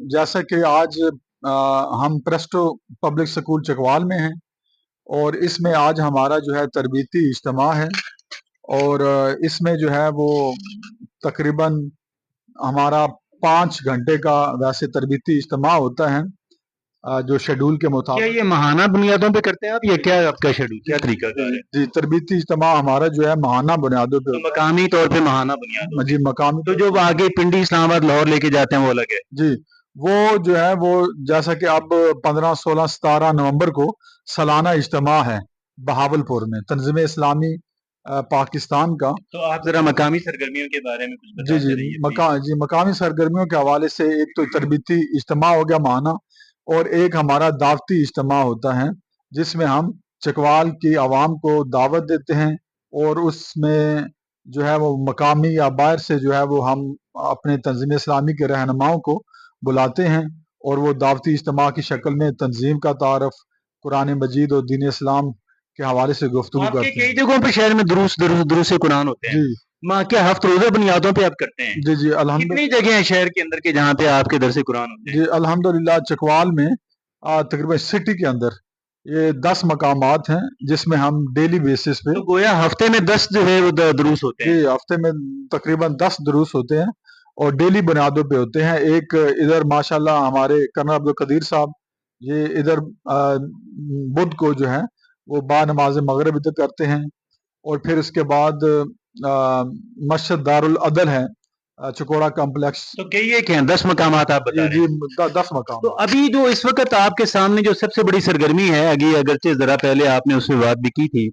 जैसा कि आज हम प्रेस्टो पब्लिक स्कूल चकवाल में हैं और इसमें आज हमारा जो है तरबीती इज्तिमा है और इसमें जो है वो तकरीबन हमारा 5 घंटे का वैसे तरबीती इज्तिमा होता है जो शेड्यूल के क्या मुताबिक। ये माहाना बुनियादों पे करते हैं आप, या क्या आपका शेड्यूल, क्या तरीका कार है? जी, तरबीती इज्तिमा हमारा जो है माहाना बुनियादों पे तो मकामी तौर पे माहाना बुनियादों जी मकामी तो जो आगे पिंडी इस्लामाबाद लाहौर लेके जाते हैं वो अलग है। जी वो जो है वो जैसा कि अब 15, 16, 17 नवंबर को सालाना इज्तिमा है बहावलपुर में तंजीम इस्लामी पाकिस्तान का। तो आप जरा मकामी सरगर्मियों के बारे में कुछ जी बताते जी रहिए। मकामी सरगर्मियों के हवाले से एक तो तरबीती इज्तिमा हो गया माना और एक हमारा दावती इज्तिमा होता है जिसमें हम चकवाल की आवाम को दावत देते हैं और उसमें जो है वो मकामी या बाहर से जो है वो हम अपने तंजीम इस्लामी के रहनुमाओं को बुलाते हैं और वो दावती इज्तिमा की शक्ल में तंजीम का तारफ, कुरान मजीद और दीन इस्लाम के हवाले से गुफ्तगू आपके करते कई हैं। जगहों पे शहर में दुरूस कुरान होते हैं, जी माँ क्या हफ्त रोजा बुनियादों पे आप करते हैं? जी जी कितनी जगह है शहर के अंदर के जहाँ पे आपके दर से कुरान होते हैं? जी अल्हम्दुलिल्लाह चकवाल में तकरीबन सिटी के अंदर ये 10 मकामात हैं जिसमें हम डेली बेसिस पे तो गोया हफ्ते में 10 जो है वो दुरूस होते हैं। जी हफ्ते में तकरीबन 10 दुरूस होते हैं और डेली बुनियादों पे होते हैं। एक इधर माशाल्लाह हमारे कर्नल अब्दुल कदीर साहब ये इधर बुध को जो है वो बा नमाज मगरिब तक करते हैं और फिर उसके बाद मस्जिद दारुल अदल है चकोड़ा कॉम्प्लेक्स। तो कई एक हैं 10 मकामात आप बता जी रहे हैं। जी 10 मकाम। तो अभी जो इस वक्त आपके सामने जो सबसे बड़ी सरगर्मी है, अगरचे जरा पहले आपने उससे बात भी की थी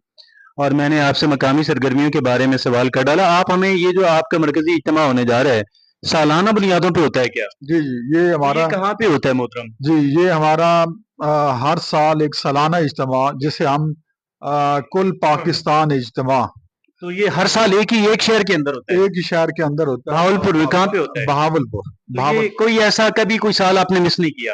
और मैंने आपसे मकामी सरगर्मियों के बारे में सवाल कर डाला, आप हमें ये जो आपका मरकजी इज्तिमा होने जा रहा है सालाना बुनियादों पे होता है क्या? जी जी ये हमारा ये कहाँ पे होता है मोहतरम? जी ये हमारा हर साल एक सालाना इज्तिमा जिसे हम कुल पाकिस्तान इज्तिमा तो ये हर साल एक शहर के अंदर होता है? एक ही शहर के अंदर होता है। बहावलपुर में कहाँ पे होता है? बहावलपुर तो ये कोई ऐसा कभी कोई साल आपने मिस नहीं किया?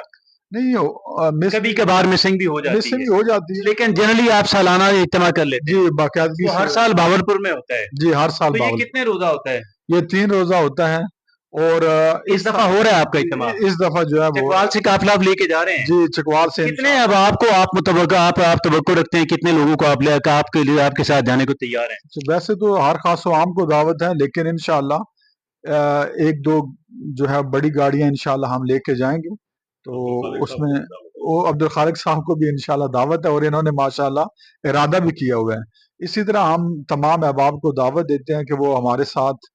नहीं मिस कभी कभार मिसिंग भी हो जाती मिसिंग है, हो जाती है लेकिन जनरली आप सालाना इज्तिमा कर लेते जी हैं। बाकायदगी तो हर से। साल बहावलपुर में होता है? जी हर साल तो ये बहावलपुर कितने रोजा होता है? ये 3 रोजा होता है और इस दफा हो रहा है आपका इज्तिमा? इस दफा जो है वो चकवाल से काफिला आप लेके जा रहे हैं? जी चकवाल से कितने अब आपको आप मुतवक्का आप तवक्को रखते हैं कितने लोगों को आप ले आपके लिए आपके साथ जाने को तैयार हैं? वैसे तो हर खास आम को दावत है लेकिन इंशाल्लाह एक दो जो है बड़ी गाड़ियां इंशाल्लाह हम लेके जाएंगे तो उसमें वो अब्दुल खालिक साहब को भी इंशाल्लाह दावत है और इन्होंने माशाल्लाह इरादा भी किया हुआ है। इसी तरह हम तमाम अहबाब को दावत देते हैं कि वो हमारे साथ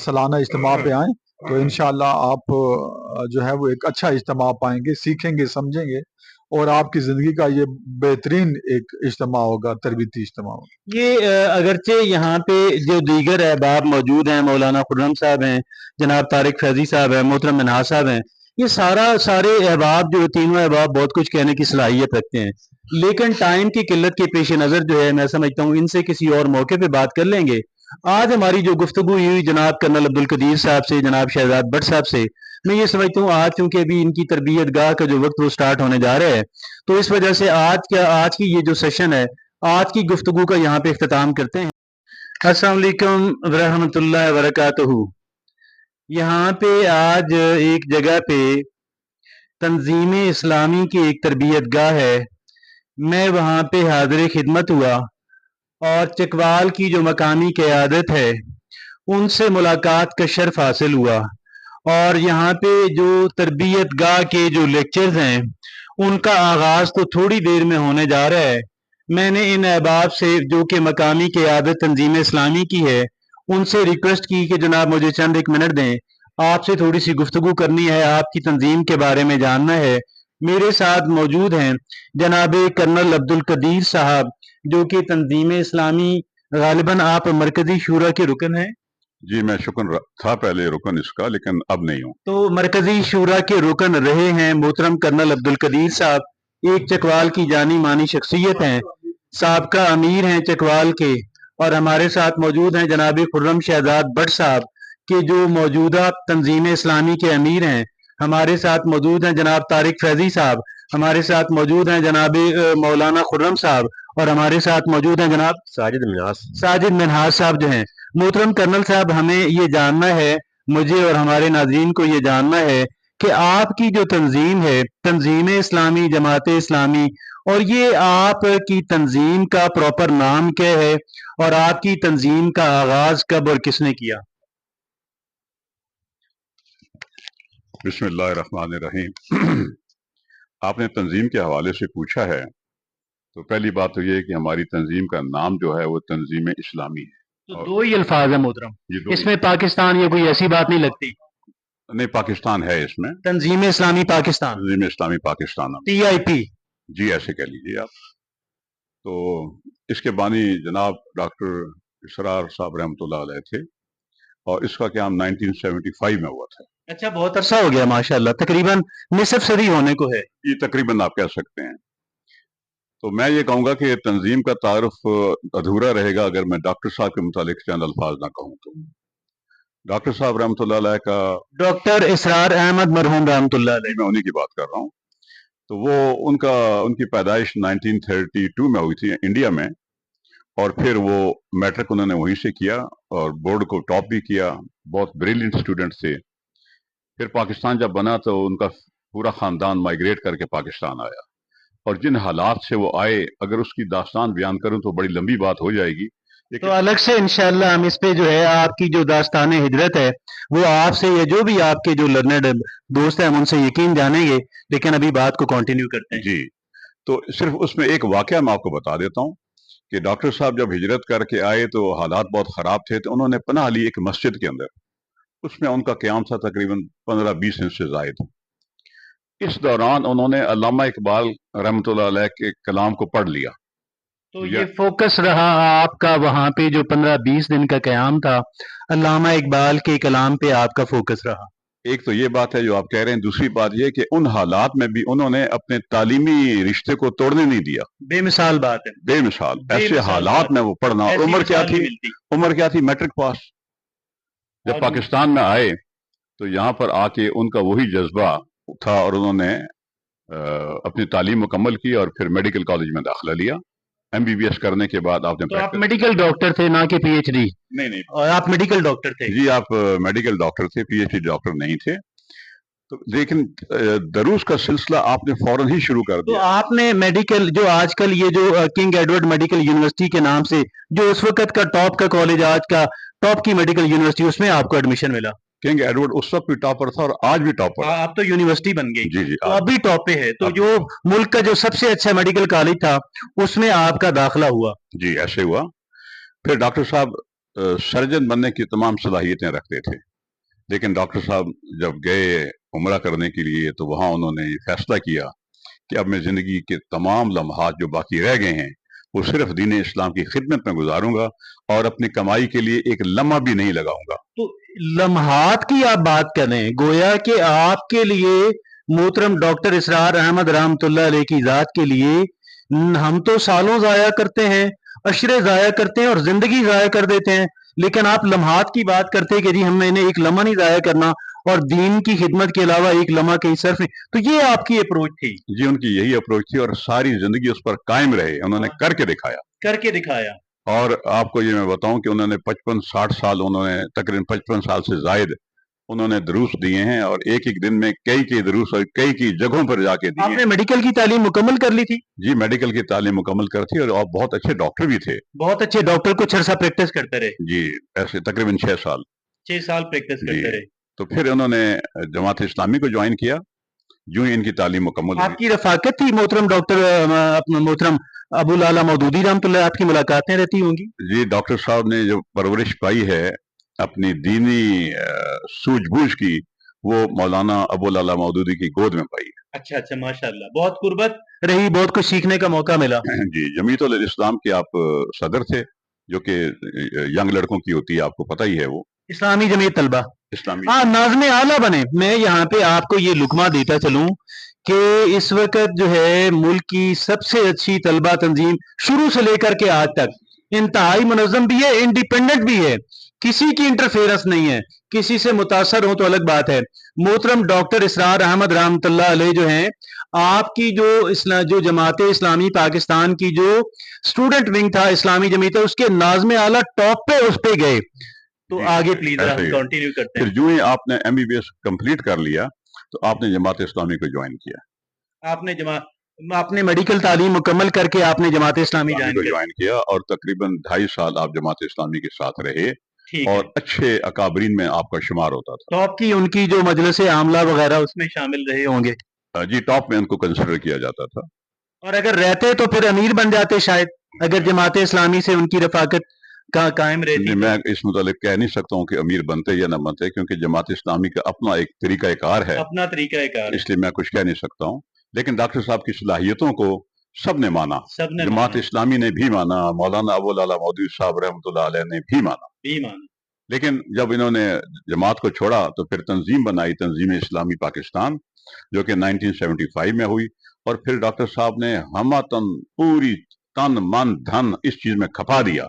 सालाना इज्तिमा पे आएं तो इंशाल्लाह आप जो है वो एक अच्छा इज्तिमा पाएंगे, सीखेंगे, समझेंगे और आपकी जिंदगी का ये बेहतरीन एक इज्तिमा होगा, तरबीती इज्तिमा होगा। ये अगरचे यहाँ पे जो दीगर अहबाब मौजूद हैं, मौलाना खुर्रम साहब हैं, जनाब तारिक फैजी साहब हैं, मोहतरम मिन्हाज साहब हैं, ये सारे अहबाब जो तीनों अहबाब बहुत कुछ कहने की सलाहियत रखते हैं, लेकिन टाइम की किल्लत के पेश नज़र जो है मैं समझता हूँ इनसे किसी और मौके पे बात कर लेंगे। आज हमारी जो गुफ्तगू हुई जनाब कर्नल अब्दुल कदीर साहब से, जनाब शहजाद भट्ट साहब से, मैं ये समझता हूँ आज चूंकि अभी इनकी तरबियत गाह का जो वक्त वो स्टार्ट होने जा रहा है, तो इस वजह से आज की ये जो सेशन है, आज की गुफ्तगू का यहाँ पे इख्तिताम करते हैं। अस्सलाम वालेकुम रहमतुल्लाहि व बरकातहू। यहाँ पे आज एक जगह पे तंजीम इस्लामी की एक तरबियत गाह है, मैं वहाँ पे हाजिर खिदमत हुआ और चकवाल की जो मकामी क़यादत है उनसे मुलाकात का शर्फ हासिल हुआ और यहाँ पे जो तरबियत गाह के जो लेक्चर्स हैं उनका आगाज़ तो थोड़ी देर में होने जा रहा है। मैंने इन अहबाब से जो कि मकामी क़यादत तंजीम इस्लामी की है उनसे रिक्वेस्ट की कि जनाब मुझे चंद एक मिनट दें, आपसे थोड़ी सी गुफ्तगू करनी है, आपकी तंजीम के बारे में जानना है। मेरे साथ मौजूद हैं जनाब कर्नल अब्दुल कदीर साहब जो कि तंजीम इस्लामी गालिबन आप मरकजी शूरा के रुकन हैं। जी मैं शुक्र था पहले रुकन इसका, लेकिन अब नहीं हूँ। तो मरकजी शूरा के रुकन रहे हैं मोहतरम कर्नल अब्दुल कदीर साहब, एक चकवाल की जानी मानी शख्सियत हैं, साबका अमीर हैं चकवाल के, और हमारे साथ मौजूद हैं जनाब खुर्रम शहजाद भट्ट साहब के जो मौजूदा तंजीम इस्लामी के अमीर हैं। हमारे साथ मौजूद हैं जनाब तारिक फैजी साहब, हमारे साथ मौजूद हैं जनाब मौलाना खुर्रम साहब और हमारे साथ मौजूद हैं जनाब साजिद मिन्हाज साहब जो हैं। मोहतरम कर्नल साहब, हमें ये जानना है, मुझे और हमारे नाज़रीन को ये जानना है کہ آپ کی جو تنظیم ہے، تنظیم اسلامی جماعت اسلامی، اور یہ آپ کی تنظیم کا پراپر نام کیا ہے اور آپ کی تنظیم کا آغاز کب اور کس نے کیا؟ بسم اللہ الرحمن الرحیم۔ آپ نے تنظیم کے حوالے سے پوچھا ہے، تو پہلی بات تو یہ ہے کہ ہماری تنظیم کا نام جو ہے وہ تنظیم اسلامی ہے۔ تو دو ہی الفاظ ہیں محترم، یہ دو اس میں پاکستان یا کوئی ایسی بات نہیں لگتی؟ نہیں، پاکستان ہے اس میں، تنظیم اسلامی پاکستان، تنظیم اسلامی پاکستان، TIP۔ جی ایسے کہہ لیجیے آپ۔ تو اس کے بانی جناب ڈاکٹر اسرار صاحب رحمۃ اللہ علیہ تھے، اور اس کا قیام 1975 میں ہوا تھا۔ اچھا، بہت عرصہ ہو گیا ماشاءاللہ، تقریباً نصف صدی ہونے کو ہے۔ یہ تقریباً آپ کہہ سکتے ہیں۔ تو میں یہ کہوں گا کہ تنظیم کا تعارف ادھورا رہے گا اگر میں ڈاکٹر صاحب کے متعلق چند الفاظ نہ کہوں تو۔ ڈاکٹر صاحب رحمۃ اللہ علیہ کا، ڈاکٹر اسرار احمد مرحوم رحمۃ اللہ علیہ، میں انہی کی بات کر رہا ہوں، تو وہ ان کی پیدائش 1932 میں ہوئی تھی انڈیا میں، اور پھر وہ میٹرک انہوں نے وہیں سے کیا اور بورڈ کو ٹاپ بھی کیا، بہت بریلینٹ اسٹوڈنٹ تھے۔ پھر پاکستان جب بنا تو ان کا پورا خاندان مائگریٹ کر کے پاکستان آیا، اور جن حالات سے وہ آئے اگر اس کی داستان بیان کروں تو بڑی لمبی بات ہو جائے گی، لیکن تو الگ سے انشاءاللہ ہم اس پہ جو ہے آپ کی جو داستان ہجرت ہے وہ آپ سے یا جو بھی آپ کے جو لرنڈ دوست ہیں ہم ان سے یقین جانیں گے، لیکن ابھی بات کو کنٹینیو کرتے ہیں۔ جی، تو صرف اس میں ایک واقعہ میں آپ کو بتا دیتا ہوں کہ ڈاکٹر صاحب جب ہجرت کر کے آئے تو حالات بہت خراب تھے، تو انہوں نے پناہ لی ایک مسجد کے اندر، اس میں ان کا قیام تھا تقریباً 15-20 دن سے زائد۔ اس دوران انہوں نے علامہ اقبال رحمۃ اللہ علیہ کے کلام کو پڑھ لیا۔ تو یہ فوکس رہا آپ کا وہاں پہ جو 15-20 دن کا قیام تھا، علامہ اقبال کے کلام پہ آپ کا فوکس رہا۔ ایک تو یہ بات ہے جو آپ کہہ رہے ہیں، دوسری بات یہ کہ ان حالات میں بھی انہوں نے اپنے تعلیمی رشتے کو توڑنے نہیں دیا۔ بے مثال بات ہے، بے مثال بے ایسے مثال حالات بات میں وہ پڑھنا، ایسی عمر کیا مثال تھی؟ نہیں ملتی۔ عمر کیا تھی؟ Matric pass. جب اور پاکستان میں آئے تو یہاں پر آ کے ان کا وہی جذبہ تھا، اور انہوں نے اپنی تعلیم مکمل کی اور پھر میڈیکل کالج میں داخلہ لیا۔ MBBS کرنے کے بعد آپ نے تو آپ میڈیکل ڈاکٹر تھے نہ کہ PhD؟ نہیں، اور آپ میڈیکل ڈاکٹر تھے؟ جی آپ میڈیکل ڈاکٹر تھے، PhD ڈاکٹر نہیں تھے، تو لیکن دروس کا سلسلہ آپ نے فوراً ہی شروع کر تو دیا۔ آپ نے میڈیکل جو آج کل یہ جو کنگ ایڈورڈ میڈیکل یونیورسٹی کے نام سے جو اس وقت کا ٹاپ کا کالج، آج کا ٹاپ کی میڈیکل یونیورسٹی، اس میں آپ کو ایڈمیشن ملا؟ کنگ ایڈورڈ اس وقت بھی ٹاپر تھا اور آج بھی ٹاپر ہے۔ اب تو یونیورسٹی بن گئی، جی تو اب بھی ٹاپ پہ ہے، تو جو ملک کا جو سب سے اچھا میڈیکل کالج تھا اس میں آپ کا داخلہ ہوا؟ جی ایسے ہوا۔ پھر ڈاکٹر صاحب سرجن بننے کی تمام صلاحیتیں رکھتے تھے، لیکن ڈاکٹر صاحب جب گئے عمرہ کرنے کے لیے تو وہاں انہوں نے یہ فیصلہ کیا کہ اب میں زندگی کے تمام لمحات جو باقی رہ گئے ہیں وہ صرف دین اسلام کی خدمت میں گزاروں گا، اور اپنی کمائی کے لیے ایک لمحہ بھی نہیں لگاؤں گا۔ تو لمحات کی آپ بات کریں، گویا کہ آپ کے لیے محترم ڈاکٹر اسرار احمد رحمۃ اللہ علیہ کی ذات کے لیے ہم تو سالوں ضائع کرتے ہیں، عشرے ضائع کرتے ہیں اور زندگی ضائع کر دیتے ہیں، لیکن آپ لمحات کی بات کرتے کہ جی ہم نے ایک لمحہ نہیں ضائع کرنا اور دین کی خدمت کے علاوہ ایک لمحہ کہیں صرف نہیں، تو یہ آپ کی اپروچ تھی؟ جی ان کی یہی اپروچ تھی، اور ساری زندگی اس پر قائم رہے، انہوں نے کر کے دکھایا۔ کر کے دکھایا۔ اور آپ کو یہ میں بتاؤں کہ انہوں نے 55-60 سال، انہوں نے تقریباً 55 سال سے زائد انہوں نے دروس دیے ہیں، اور ایک دن میں کئی دروس اور کئی جگہوں پر جا کے دیے آپ ہیں۔ نے میڈیکل کی تعلیم مکمل کر لی تھی؟ جی میڈیکل کی تعلیم مکمل کرتی، اور آپ بہت اچھے ڈاکٹر بھی تھے۔ بہت اچھے ڈاکٹر، کچھ عرصہ پریکٹس کرتے رہے؟ جی ایسے تقریباً 6 سال۔ 6 سال پریکٹس کرتے رہے۔ تو پھر انہوں نے جماعت اسلامی کو جوائن کیا، جو ہی ان کی تعلیم مکمل آپ ہوئی۔ کی رفاقت تھی محترم ڈاکٹر محترم ابو لالا مودودی رحمۃ اللہ، آپ کی ملاقاتیں رہتی ہوں گی؟ جی ڈاکٹر صاحب نے جو پرورش پائی ہے اپنی دینی سوجھ بوجھ کی، وہ مولانا ابو لالا مودودی کی گود میں پائی ہے۔ اچھا ماشاءاللہ، بہت قربت رہی، بہت کچھ سیکھنے کا موقع ملا۔ جی جمیعت الاسلام کے آپ صدر تھے، جو کہ ینگ لڑکوں کی ہوتی ہے، آپ کو پتہ ہی ہے، وہ اسلامی جمعیت طلبہ، اسلامی۔ ہاں، ناظم اعلیٰ بنے۔ میں یہاں پہ آپ کو یہ لقمہ دیتا چلوں کہ اس وقت جو ہے ملک کی سب سے اچھی طلبہ تنظیم شروع سے لے کر کے آج تک انتہائی منظم بھی ہے، انڈیپینڈنٹ بھی ہے، کسی کی انٹرفیئرنس نہیں ہے، کسی سے متاثر ہو تو الگ بات ہے۔ محترم ڈاکٹر اسرار احمد رحمۃ اللہ علیہ جو ہیں، آپ کی جو جماعت اسلامی پاکستان کی جو اسٹوڈنٹ ونگ تھا اسلامی جمعیت، اس کے ناظم اعلیٰ ٹاپ پہ اس پہ گئے۔ تو آگے پلیز کنٹینیو کرتے ہیں۔ پھر جو ہی آپ نے MBBS کمپلیٹ کر لیا तो आपने जमात इस्लामी को ज्वाइन किया। आपने मेडिकल तालीम मुकम्मल करके आपने जमात इस्लामी ज्वाइन किया और तकरीबन 2.5 साल आप जमात इस्लामी के साथ रहे और अच्छे अकाबरीन में आपका शुमार होता था। टॉप की उनकी जो मजलिस आमला वगैरह उसमें शामिल रहे होंगे? जी, टॉप में उनको कंसिडर किया जाता था। और अगर रहते तो फिर अमीर बन जाते शायद, अगर जमात इस्लामी से उनकी रफाकत का कायम रहती। मैं इस मुतालिक कह नहीं सकता हूँ कि अमीर बनते या न बनते, क्योंकि जमात इस्लामी का अपना एक तरीकाकार है, अपना तरीकाकार, इसलिए मैं कुछ कह नहीं सकता हूँ। लेकिन डॉक्टर साहब की सलाहियतों को सबने माना, जमात इस्लामी ने भी माना, मौलाना अबुल आला मौदूदी साहब रहमतुल्लाह अलैह ने भी माना। लेकिन जब इन्होंने जमात को छोड़ा तो फिर तंजीम बनाई, तंजीम इस्लामी पाकिस्तान, जो कि 1975 में हुई। और फिर डॉक्टर साहब ने हमतन पूरी तन मन धन इस चीज में खपा दिया,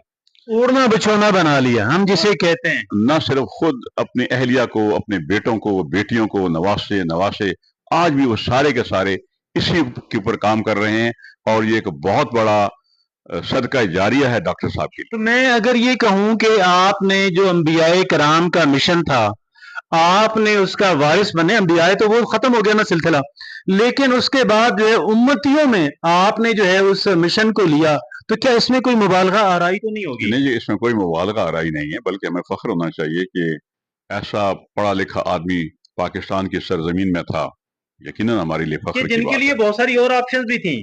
ओढ़ना बिछोना बना लिया हम जिसे कहते हैं। न सिर्फ खुद अपनी अहलिया को, अपने बेटों को, बेटियों को, नवासे आज भी वो सारे के सारे इसी के ऊपर काम कर रहे हैं और ये एक बहुत बड़ा सदका जारिया है डॉक्टर साहब की। तो मैं अगर ये कहूं कि आपने जो अंबियाए कराम का मिशन था आपने उसका वारिस बने, अंबियाए तो वो खत्म हो गया ना सिलसिला, लेकिन उसके बाद जो है उम्मतियों में आपने जो है उस मिशन को लिया, तो क्या इसमें कोई मुबालगा आराई तो नहीं होगी? नहीं जी, इसमें कोई मुबालगा आराई नहीं है, बल्कि हमें फख्र होना चाहिए कि ऐसा पढ़ा लिखा आदमी पाकिस्तान की सरजमीन में था। यकीनन हमारे लिए फख्र की बात है। जिनके लिए बहुत सारी और ऑप्शंस भी थी,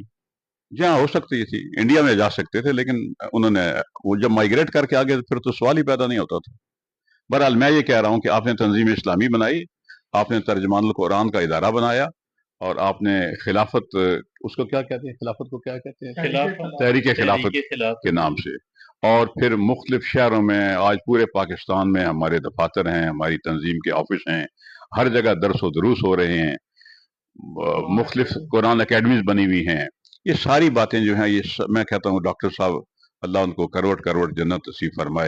जहाँ हो सकती थी, इंडिया में जा सकते थे, लेकिन उन्होंने वो जब माइग्रेट करके आ गए फिर तो सवाल ही पैदा नहीं होता था। बहरहाल मैं ये कह रहा हूँ कि आपने तंजीम इस्लामी बनाई, आपने तर्जमान कुरान का इदारा बनाया और आपने खिलाफत, उसको क्या कहते हैं, खिलाफत को क्या कहते हैं, तहरीक खिलाफत के नाम से, और फिर मुख्तलिफ शहरों में, आज पूरे पाकिस्तान में हमारे दफातर हैं, हमारी तंजीम के ऑफिस हैं, हर जगह दरस व दुरूस हो रहे हैं, मुख्तलिफ कुरान अकेडमीज बनी हुई हैं। ये सारी बातें जो हैं, ये मैं कहता हूँ डॉक्टर साहब अल्लाह उनको करवट करवट जन्नत नसीब फरमाए।